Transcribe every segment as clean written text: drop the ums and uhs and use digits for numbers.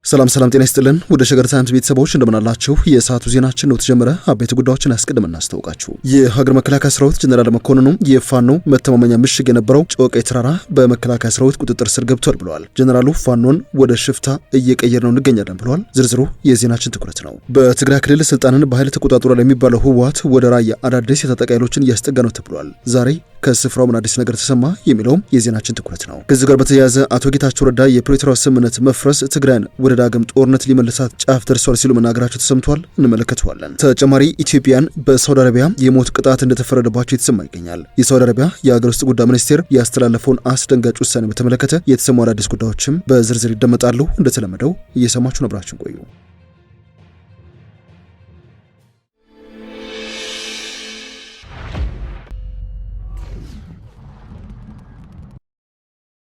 ሰላም ጤና ይስጥልን ወደ ሸገር ታይምስ ቤተሰቦች እንደምናላችሁ የሰዓቱ ዜናችን ነው ተጀመረ። አበይት ጉዳዮችን አስቀድመን እናስተዋውቃችሁ። የሀገር መከላከያ ሰራዊት ጀነራል መኮንኑ የፋኖ መተማመኛ ምሽግ የነበረው ጮቄ ተራራ በመከላከያ ሰራዊት ቁጥጥር ስር ገብቷል ብለዋል። ጀነራሉ ፋኖን ወደ ሽፍታ እየቀየር ነው እንገኛለን ብለዋል። ዝርዝሩ የዜናችን ትኩረት ነው። በትግራይ ክልል ስልጣንን በኃይል ተቆጣጥሯል የሚባለው ህወሓት ወደ ራያ አዳዲስ የታጠቁ ኃይሎችን እያስጠጋ ነው ተብሏል። ዛሬ ከስፍራው ምን አዲስ ነገር ተሰማ የሚለውም የዜናችን ትኩረት ነው። ከዚህ ጋር በተያያዘ አቶ ጌታቸው ረዳ የፕሪቶሪያው ስምምነት መፍረስ ትግራይን ወደ ዳግም ጦርነት ሊመልሳት ጫፍ ደርሷል ሲሉ መናገራቸው ተሰምቷል። እንመለከተዋለን። ተጨማሪ ኢትዮጵያን በሳውዲ አረቢያ የሞት ቅጣት እንደተፈረደባቸው የተሰማ ይገኛል። የሳውዲ አረቢያ የሀገር ውስጥ ጉዳይ ሚኒስቴር ያስተላለፈውን አስደንጋጭ ውሳኔ በተመለከተ የተሰሙ አዳዲስ ጉዳዮችም በዝርዝር ይደመጣሉ። እንደተለመደው እየሰማችሁ ነብራችን ቆዩ።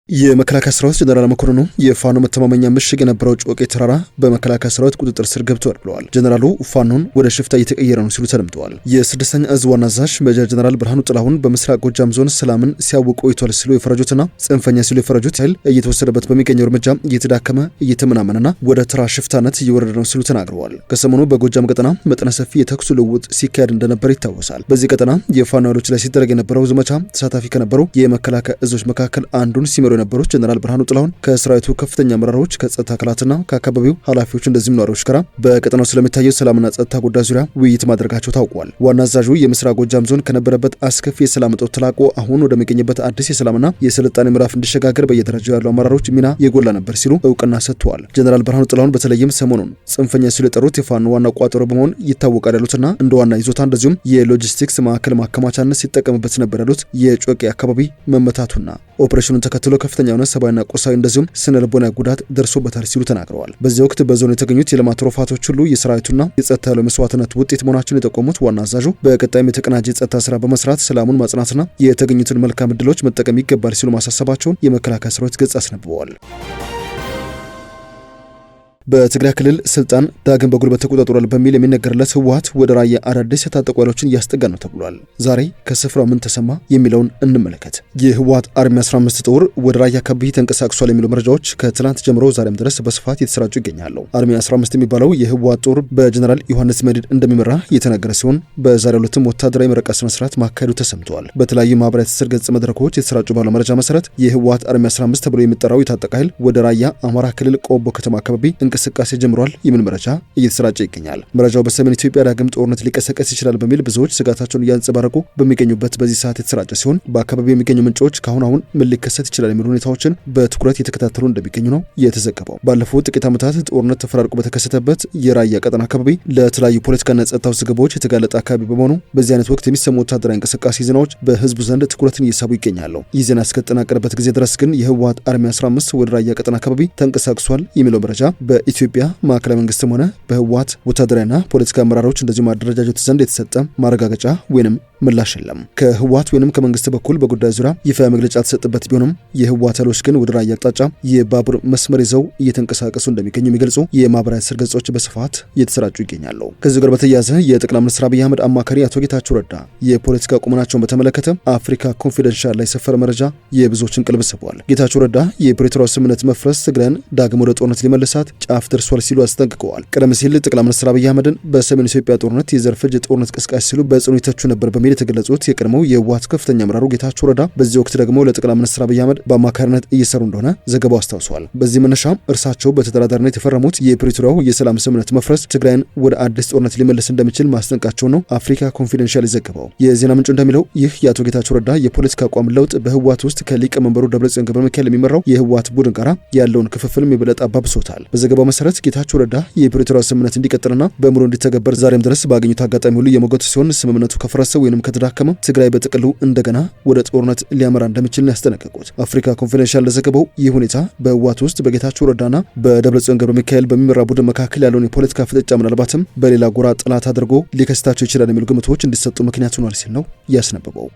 የመከላከያ ሰራዊት ጀነራል መኮንኑ የፋኖ መተማመኛ ምሽግ የነበረው ጮቄ ተራራ በመከላከያ ሰራዊት ቁጥጥር ስር ገብቷል ብለዋል። ጀነራሉ ፋኖን ወደ ሽፍታ እየተቀየረ ነው ሲሉ ተደምጠዋል። የ6ኛ እዝ ዋና አዛዥ ሜጀር ጀነራል ብርሃኑ ጥላሁን በምስራቅ ጎጃም ዞን ሰላምን ሲያውቁ ቆይቷል ሲሉ የፈረጁትና ጽንፈኛ ሲሉ የፈረጁት ኃይል እየተወሰደበት በሚገኘው እርምጃ እየተዳከመ እየተመናመነና ወደ ተራ ሽፍታነት እየወረደ ነው ሲሉ ተናግረዋል። ከሰሞኑ በጎጃም ቀጠና መጠነ ሰፊ የተኩስ ልውውጥ ሲካሄድ እንደነበር ይታወሳል። በዚህ ቀጠና የፋኖ ኃይሎች ላይ ሲደረግ የነበረው ዘመቻ ተሳታፊ ከነበሩ የመከላከያ እዞች መካከል አንዱን ሲመሩ የነበሩት ጀነራል ብርሃኑ ጥላሁን ከሰራዊቱ ከፍተኛ አመራሮች ከጸጥታ አካላትና ከአካባቢው ኃላፊዎች እንደዚህም ነዋሪዎች ጋር በቀጠናው ስለሚታየው ሰላምና ጸጥታ ጉዳይ ዙሪያ ውይይት ማድረጋቸው ታውቋል። ዋና አዛዡ የምስራቅ ጎጃም ዞን ከነበረበት አስከፊ የሰላም እጦት ተላቆ አሁን ወደሚገኝበት አዲስ የሰላምና የስልጣኔ ምዕራፍ እንዲሸጋገር በየደረጃው ያሉ አመራሮች ሚና የጎላ ነበር ሲሉ እውቅና ሰጥተዋል። ጀነራል ብርሃኑ ጥላሁን በተለይም ሰሞኑን ጽንፈኛ ሲሉ የጠሩት የፋኖ ዋና ቋጠሮ በመሆን ይታወቃል ያሉትና እንደ ዋና ይዞታ እንደዚሁም የሎጂስቲክስ ማዕከል ማከማቻነት ሲጠቀምበት ነበር ያሉት የጮቄ አካባቢ መመታቱና ኦፕሬሽኑን ተከትሎ ከፍተኛ ሰባዊና ቁሳዊ እንደዚሁም ስነ ልቦና ጉዳት ደርሶበታል ሲሉ ተናግረዋል። በዚህ ወቅት በዞኑ የተገኙት የልማት ትሩፋቶች ሁሉ የሰራዊቱና የጸጥታ ኃይሉ መስዋዕትነት ውጤት መሆናቸውን የጠቆሙት ዋና አዛዡ በቀጣይም የተቀናጀ የጸጥታ ስራ በመስራት ሰላሙን ማጽናትና የተገኙትን መልካም ዕድሎች መጠቀም ይገባል ሲሉ ማሳሰባቸውን የመከላከያ ሰራዊት ገጽ አስነብበዋል። በትግራይ ክልል ስልጣን ዳግም በጉልበት ተቆጣጥሯል በሚል የሚነገርለት ህወሓት ወደ ራያ አዳዲስ የታጠቁ ኃይሎችን እያስጠጋ ነው ተብሏል። ዛሬ ከስፍራው ምን ተሰማ የሚለውን እንመለከት። የህወሓት አርሚ 15 ጦር ወደ ራያ አካባቢ ተንቀሳቅሷል የሚሉ መረጃዎች ከትላንት ጀምሮ ዛሬም ድረስ በስፋት የተሰራጩ ይገኛሉ። አርሚ 15 የሚባለው የህወሓት ጦር በጀነራል ዮሐንስ መዲድ እንደሚመራ የተነገረ ሲሆን በዛሬው ዕለትም ወታደራዊ ምረቃ ስነ ስርዓት ማካሄዱ ተሰምተዋል። በተለያዩ ማህበራዊ ትስስር ገጽ መድረኮች የተሰራጩ ባለው መረጃ መሰረት የህወሓት አርሚ 15 ተብሎ የሚጠራው የታጠቀ ኃይል ወደ ራያ አማራ ክልል ቆቦ ከተማ አካባቢ እንቅስቃሴ ጀምሯል የሚል መረጃ እየተሰራጨ ይገኛል። መረጃው በሰሜን ኢትዮጵያ ዳግም ጦርነት ሊቀሰቀስ ይችላል በሚል ብዙዎች ስጋታቸውን እያንጸባረቁ በሚገኙበት በዚህ ሰዓት የተሰራጨ ሲሆን በአካባቢው የሚገኙ ምንጮች አሁን ምን ሊከሰት ይችላል የሚሉ ሁኔታዎችን በትኩረት የተከታተሉ እንደሚገኙ ነው የተዘገበው። ባለፉት ጥቂት ዓመታት ጦርነት ተፈራርቆ በተከሰተበት የራያ ቀጠና አካባቢ ለተለያዩ ፖለቲካና ጸጥታ ውዝግቦች የተጋለጠ አካባቢ በመሆኑ በዚህ አይነት ወቅት የሚሰሙ ወታደራዊ እንቅስቃሴ ዜናዎች በህዝቡ ዘንድ ትኩረትን እየሳቡ ይገኛሉ። ይህ ዜና እስከተጠናቀረበት ጊዜ ድረስ ግን የህወሓት አርሚ 15 ወደ ራያ ቀጠና አካባቢ ተንቀሳቅሷል የሚለው መረጃ በኢትዮጵያ ማዕከላዊ መንግስትም ሆነ በህወሓት ወታደራዊና ፖለቲካ አመራሮች እንደዚሁም አደረጃጀት ዘንድ የተሰጠ ማረጋገጫ ወይንም ምላሽ የለም። ከህወሓት ወይንም ከመንግስት በኩል በጉዳዩ ዙሪያ ይፋ መግለጫ ተሰጥበት ቢሆንም የህወሓት ኃይሎች ግን ወደ ራያ አቅጣጫ የባቡር መስመር ይዘው እየተንቀሳቀሱ እንደሚገኙ የሚገልጹ የማህበራዊ ትስስር ገጾች በስፋት እየተሰራጩ ይገኛሉ። ከዚህ ጋር በተያያዘ የጠቅላይ ሚኒስትር አብይ አህመድ አማካሪ አቶ ጌታቸው ረዳ የፖለቲካ ቁመናቸውን በተመለከተ አፍሪካ ኮንፊደንሻል ላይ የሰፈረ መረጃ የብዙዎችን ቀልብ ስቧል። ጌታቸው ረዳ የፕሪቶሪያው ስምምነት መፍረስ ትግራይን ዳግም ወደ ጦርነት ሊመልሳት ጫፍ ደርሷል ሲሉ አስጠንቅቀዋል። ቀደም ሲል ጠቅላይ ሚኒስትር አብይ አህመድን በሰሜን ኢትዮጵያ ጦርነት የዘር ፍጅ ጦርነት ቅስቃሴ ሲሉ በጽኑ ይተቹ ነበር በሚል የተገለጹት የቀድሞው የህወሓት ከፍተኛ አመራሩ ጌታቸው ረዳ በዚህ ወቅት ደግሞ ለጠቅላይ ሚኒስትር አብይ አህመድ በአማካሪነት እየሰሩ እንደሆነ ዘገባው አስታውሷል። በዚህ መነሻም እርሳቸው በተደራዳሪነት የፈረሙት የፕሪቶሪያው የሰላም ስምምነት መፍረስ ትግራይን ወደ አዲስ ጦርነት ሊመልስ እንደሚችል ማስጠንቀቃቸው ነው አፍሪካ ኮንፊደንሻል የዘገበው። የዜና ምንጩ እንደሚለው ይህ የአቶ ጌታቸው ረዳ የፖለቲካ አቋም ለውጥ በህወሓት ውስጥ ከሊቀመንበሩ ደብረጽዮን ገብረሚካኤል የሚመራው የህወሓት ቡድን ጋር ያለውን ክፍፍልም የበለጠ አባብሶታል። በዘገባው መሰረት ጌታቸው ረዳ የፕሪቶሪያው ስምምነት እንዲቀጥልና በሙሉ እንዲተገበር ዛሬም ድረስ ባገኙት አጋጣሚ ሁሉ የሞገቱ ሲሆን ስምምነቱ ከፈረሰ ወይንም ከተዳከመ ትግራይ በጥቅሉ እንደገና ወደ ጦርነት ሊያመራ እንደሚችል ያስጠነቀቁት አፍሪካ ኮንፊደንሻል ለዘገበው ይህ ሁኔታ በህወሓት ውስጥ በጌታቸው ረዳና በደብረጽዮን ገብረሚካኤል በሚመራ ቡድን መካከል ያለውን የፖለቲካ ፍጥጫ ምናልባትም በሌላ ጎራ ጥላት አድርጎ ሊከስታቸው ይችላል የሚሉ ግምቶች እንዲሰጡ ምክንያት ሆኗል ሲል ነው ያስነበበው።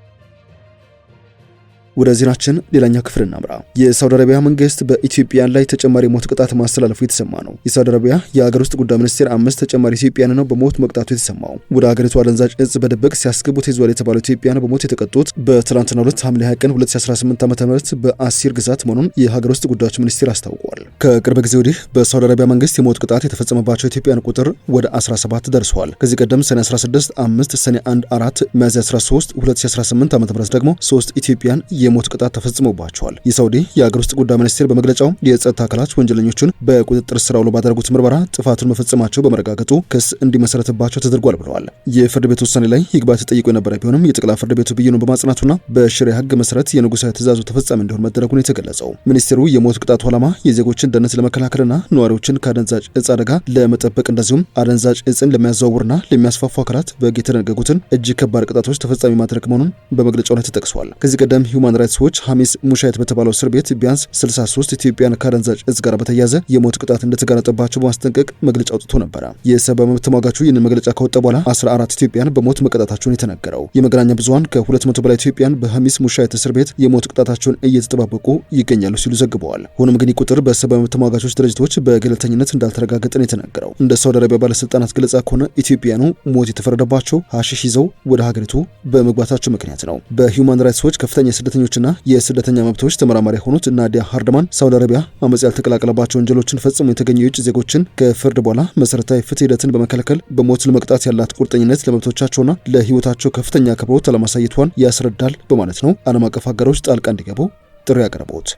ወደ ዜናችን ሌላኛው ክፍል እናምራ። የሳውዲ አረቢያ መንግስት በኢትዮጵያ ላይ ተጨማሪ ሞት ቅጣት ማስተላለፉ የተሰማ ነው። የሳውዲ አረቢያ የሀገር ውስጥ ጉዳይ ሚኒስቴር 5 ተጨማሪ ኢትዮጵያን ነው በሞት መቅጣቱ የተሰማው። ወደ ሀገሪቱ አደንዛዥ እጽ በድብቅ ሲያስገቡ ተይዟል የተባሉ ኢትዮጵያን በሞት የተቀጡት በትላንትናው ዕለት ሐምሌ 20 ቀን 2018 ዓ.ም በአሲር ግዛት መሆኑን የሀገር ውስጥ ጉዳዮች ሚኒስቴር አስታውቋል። ከቅርብ ጊዜ ወዲህ በሳውዲ አረቢያ መንግስት የሞት ቅጣት የተፈጸመባቸው ኢትዮጵያን ቁጥር ወደ 17 ደርሷል። ከዚህ ቀደም ሰኔ 16፣ 5፣ ሰኔ 1፣ 4፣ ሚያዝያ 13 2018 ዓ.ም ደግሞ 3 ኢትዮጵያን የሞት ቅጣት ተፈጽሞባቸዋል። የሳውዲ የሀገር ውስጥ ጉዳይ ሚኒስቴር በመግለጫው የጸጥታ አካላት ወንጀለኞቹን በቁጥጥር ስር አውለው ባደረጉት ምርመራ ጥፋቱን መፈጸማቸው በመረጋገጡ ክስ እንዲመሰረትባቸው ተደርጓል ብለዋል። የፍርድ ቤት ውሳኔ ላይ ይግባኝ ተጠይቆ የነበረ ቢሆንም የጠቅላይ ፍርድ ቤቱ ብይኑን በማጽናቱና በሸሪዓ ሕግ መሰረት የንጉሳዊ ትእዛዙ ተፈጻሚ እንዲሆን መደረጉን የተገለጸው ሚኒስቴሩ የሞት ቅጣቱ ዓላማ የዜጎችን ደህንነት ለመከላከልና ነዋሪዎችን ከአደንዛዥ እጽ አደጋ ለመጠበቅ እንደዚሁም አደንዛዥ እጽን ለሚያዘዋውሩና ለሚያስፋፉ አካላት በሕግ የተደነገጉትን እጅግ ከባድ ቅጣቶች ተፈጻሚ ማድረግ መሆኑን በመግለጫው ላይ ተጠቅሷል። ከዚህ ቀደም ሂውማን ራይትስ ዎች ሐሚስ ሙሻይት በተባለው እስር ቤት ቢያንስ 63 ኢትዮጵያን ከአደንዛዥ እጽ ጋር በተያያዘ የሞት ቅጣት እንደተጋረጠባቸው በማስጠንቀቅ መግለጫ አውጥቶ ነበረ። የሰብአዊ መብት ተሟጋቹ ይህንን መግለጫ ካወጣ በኋላ 14 ኢትዮጵያን በሞት መቀጣታቸውን የተነገረው የመገናኛ ብዙሃን ከ200 በላይ ኢትዮጵያን በሐሚስ ሙሻይት እስር ቤት የሞት ቅጣታቸውን እየተጠባበቁ ይገኛሉ ሲሉ ዘግበዋል። ሆኖም ግን ቁጥር በሰብአዊ መብት ተሟጋቾች ድርጅቶች በገለልተኝነት እንዳልተረጋገጠ ነው የተነገረው። እንደ ሳውዲ አረቢያ ባለስልጣናት ገለጻ ከሆነ ኢትዮጵያኑ ሞት የተፈረደባቸው ሐሺሽ ይዘው ወደ ሀገሪቱ በመግባታቸው ምክንያት ነው። በሂውማን ራይትስ ዎች ከፍተኛ የስደተኞችና የስደተኛ መብቶች ተመራማሪ የሆኑት ናዲያ ሃርድማን ሳውዲ አረቢያ አመጽ ያልተቀላቀለባቸው ወንጀሎችን ፈጽሞ የተገኙ የውጭ ዜጎችን ከፍርድ በኋላ መሰረታዊ ፍትህ ሂደትን በመከልከል በሞት ለመቅጣት ያላት ቁርጠኝነት ለመብቶቻቸውና ለህይወታቸው ከፍተኛ አክብሮት ለማሳየቷን ያስረዳል በማለት ነው ዓለም አቀፍ አጋሮች ጣልቃ እንዲገቡ ጥሪ ያቀረቡት።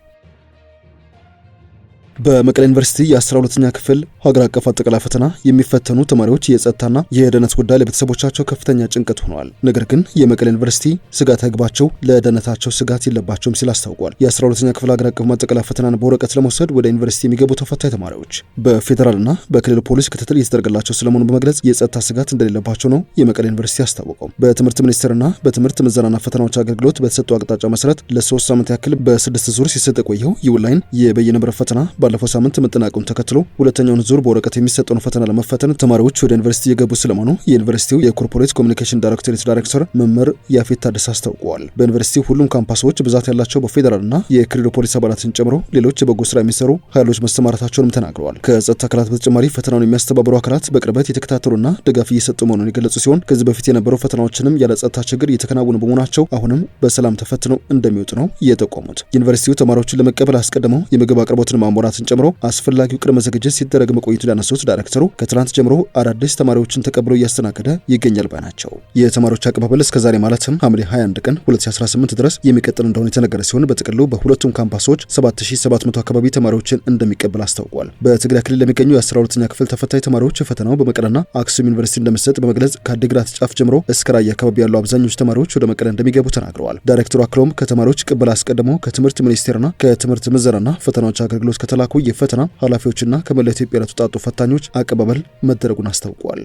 በመቀሌ ዩኒቨርሲቲ የ12ኛ ክፍል ሀገር አቀፍ አጠቃላይ ፈተና የሚፈተኑ ተማሪዎች የጸጥታና የደህንነት ጉዳይ ለቤተሰቦቻቸው ከፍተኛ ጭንቀት ሆነዋል። ነገር ግን የመቀሌ ዩኒቨርሲቲ ስጋት አይግባቸው፣ ለደህንነታቸው ስጋት የለባቸውም ሲል አስታውቋል። የ12ኛ ክፍል ሀገር አቀፍ ማጠቃላይ ፈተናን በወረቀት ለመውሰድ ወደ ዩኒቨርሲቲ የሚገቡ ተፈታኝ ተማሪዎች በፌዴራልና በክልል ፖሊስ ክትትል እየተደረገላቸው ስለመሆኑ በመግለጽ የጸጥታ ስጋት እንደሌለባቸው ነው የመቀሌ ዩኒቨርሲቲ አስታወቀው። በትምህርት ሚኒስቴርና በትምህርት ምዘናና ፈተናዎች አገልግሎት በተሰጠው አቅጣጫ መሰረት ለ3 ሳምንት ያክል በ6 ዙር ሲሰጥ ቆየው የኦንላይን የበይነ መረብ ፈተና ባለፈው ሳምንት መጠናቀቁን ተከትሎ ሁለተኛውን ዙር በወረቀት የሚሰጠውን ፈተና ለመፈተን ተማሪዎች ወደ ዩኒቨርሲቲ የገቡ ስለመሆኑ የዩኒቨርሲቲው የኮርፖሬት ኮሚኒኬሽን ዳይሬክቶሬት ዳይሬክተር መምህር ያፌት ታደሰ አስታውቀዋል። በዩኒቨርሲቲው ሁሉም ካምፓሶች ብዛት ያላቸው በፌዴራልና የክልል ፖሊስ አባላትን ጨምሮ ሌሎች የበጎ ስራ የሚሰሩ ኃይሎች መሰማራታቸውንም ተናግረዋል። ከጸጥታ አካላት በተጨማሪ ፈተናውን የሚያስተባብሩ አካላት በቅርበት የተከታተሉና ድጋፍ እየሰጡ መሆኑን የገለጹ ሲሆን ከዚህ በፊት የነበሩ ፈተናዎችንም ያለ ጸጥታ ችግር እየተከናወኑ በመሆናቸው አሁንም በሰላም ተፈትነው እንደሚወጡ ነው የጠቆሙት። ዩኒቨርሲቲው ተማሪዎችን ለመቀበል አስቀድመው የምግብ አቅርቦትን ማሟላትን ጨምሮ አስፈላጊው ቅድመ ዝግጅት ሲደረግ መቆየቱን ያነሱት ዳይሬክተሩ ከትናንት ጀምሮ አዳዲስ ተማሪዎችን ተቀብሎ እያስተናገደ ይገኛል ባይ ናቸው። የተማሪዎች አቀባበል እስከዛሬ ማለትም ሐምሌ 21 ቀን 2018 ድረስ የሚቀጥል እንደሆነ የተነገረ ሲሆን በጥቅሉ በሁለቱም ካምፓሶች 7700 አካባቢ ተማሪዎችን እንደሚቀበል አስታውቋል። በትግራይ ክልል ለሚገኙ የ12ኛ ክፍል ተፈታኝ ተማሪዎች ፈተናው በመቀለና አክሱም ዩኒቨርሲቲ እንደሚሰጥ በመግለጽ ከአዲግራት ጫፍ ጀምሮ እስከ ራያ አካባቢ ያሉ አብዛኞቹ ተማሪዎች ወደ መቀለ እንደሚገቡ ተናግረዋል። ዳይሬክተሩ አክለውም ከተማሪዎች ቅበላ አስቀድሞ ከትምህርት ሚኒስቴርና ከትምህርት ምዘናና ፈተናዎች አገልግሎት ከተላኩ የፈተና ኃላፊዎችና ከመላ ኢትዮጵያ ለተውጣጡ ፈታኞች አቀባበል መደረጉን አስታውቋል።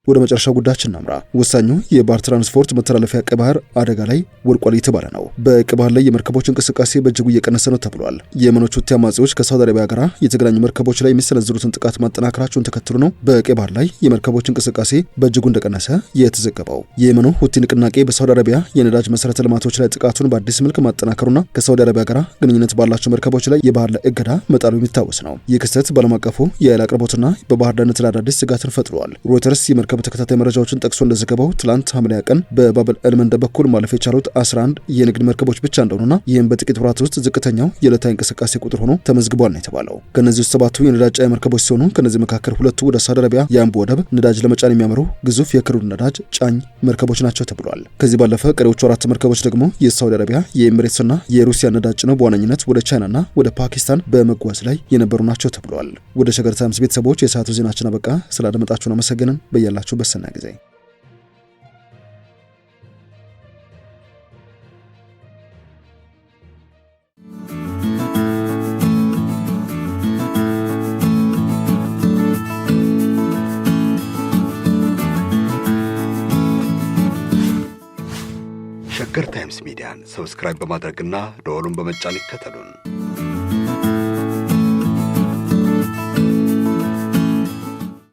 ወደ መጨረሻው ጉዳያችን እናምራ። ወሳኙ የባህር ትራንስፖርት መተላለፊያ ቀይ ባህር አደጋ ላይ ወድቋል የተባለ ነው። በቀይ ባህር ላይ የመርከቦች እንቅስቃሴ በእጅጉ እየቀነሰ ነው ተብሏል። የየመኖቹ ሁቲ አማጺዎች ከሳውዲ አረቢያ ጋር የተገናኙ መርከቦች ላይ የሚሰነዝሩትን ጥቃት ማጠናከራቸውን ተከትሎ ነው በቀይ ባህር ላይ የመርከቦች እንቅስቃሴ በእጅጉ እንደቀነሰ የተዘገበው። የየመኑ ሁቲ ንቅናቄ በሳውዲ አረቢያ የነዳጅ መሰረተ ልማቶች ላይ ጥቃቱን በአዲስ መልክ ማጠናከሩና ከሳውዲ አረቢያ ጋር ግንኙነት ባላቸው መርከቦች ላይ የባህር ላይ እገዳ መጣሉ የሚታወስ ነው። ይህ ክስተት በዓለም አቀፉ የኃይል አቅርቦትና በባህር ደህንነት ላይ አዳዲስ ስጋትን ፈጥሯል። ሮይተርስ የመርከብ ተከታታይ መረጃዎችን ጠቅሶ እንደዘገበው ትላንት ሐምሌ 20 ቀን በባብል ኤልመንደብ በኩል ማለፍ የቻሉት 11 የንግድ መርከቦች ብቻ እንደሆኑና ይህም በጥቂት ወራት ውስጥ ዝቅተኛው የዕለታዊ እንቅስቃሴ ቁጥር ሆኖ ተመዝግቧል ነው የተባለው። ከነዚህ ውስጥ 7ቱ የነዳጅ ጫኝ መርከቦች ሲሆኑ ከነዚህ መካከል 2ቱ ወደ ሳውዲ አረቢያ የአምቦ ወደብ ነዳጅ ለመጫን የሚያመሩ ግዙፍ የክሩድ ነዳጅ ጫኝ መርከቦች ናቸው ተብሏል። ከዚህ ባለፈ ቀሪዎቹ 4 መርከቦች ደግሞ የሳውዲ አረቢያ የኤሚሬትስና የሩሲያ ነዳጅ ነው በዋነኝነት ወደ ቻይናና ወደ ፓኪስታን በመጓዝ ላይ የነበሩ ናቸው ተብሏል። ወደ ሸገር ታይምስ ቤተሰቦች የሰዓቱ ዜናችን አበቃ። ስላደመጣችሁን አመሰግነን። በያላችሁ በሰና ጊዜ ሸገር ታይምስ ሚዲያን ሰብስክራይብ በማድረግና ደወሉን በመጫን ይከተሉን።